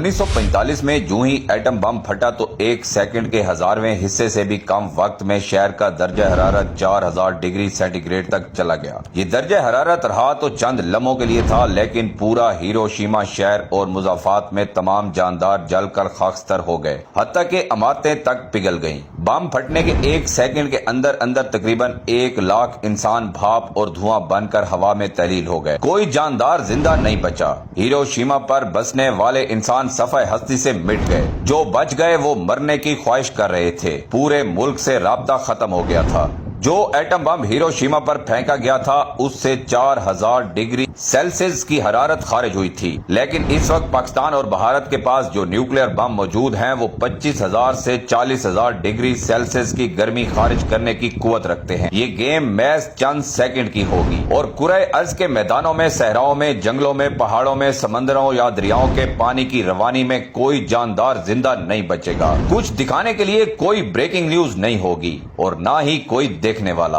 1945 में जो ही atom bomb फटा तो 1 सेकंड के 1000वें हिस्से से भी कम वक्त में शहर का दर्जा हरारत 4000 डिग्री सेंटीग्रेड तक चला गया। ये दर्जा हरारत रहा तो चंद लम्हों के लिए था, लेकिन पूरा हिरोशिमा शहर और मुजाफात में तमाम जानदार जलकर खाकस्तर हो गए, हत्ता कि इमारतें तक पिघल गईं। बम फटने के 1 सेकंड के अंदर अंदर तकरीबन 1 लाख इंसान भाप और धुआं बनकर हवा में तहलील हो गए। कोई जानदार जिंदा नहीं बचा। हिरोशिमा पर बसने वाले इंसान सफ़े हस्ती से मिट गए। जो बच गए वो मरने की ख्वाहिश कर रहे थे। पूरे मुल्क से राब्ता खत्म हो गया था। जो एटम बम हिरोशिमा पर फेंका गया था उससे 4000 डिग्री सेल्सियस की हरारत खारिज हुई थी, लेकिन इस वक्त पाकिस्तान और भारत के पास जो न्यूक्लियर बम मौजूद हैं वो 25000 से 40000 डिग्री सेल्सियस की गर्मी खारिज करने की कुव्वत रखते हैं। ये गेम महज चंद सेकंड की होगी और कुरे अर्ज के मैदानों में, सहराओं में, जंगलों में, पहाड़ों में, समंदरों या दरियाओं के पानी की रवानी में कोई जानदार जिंदा नहीं बचेगा। कुछ दिखाने के लिए कोई ब्रेकिंग न्यूज नहीं होगी और ना ही कोई देखने वाला।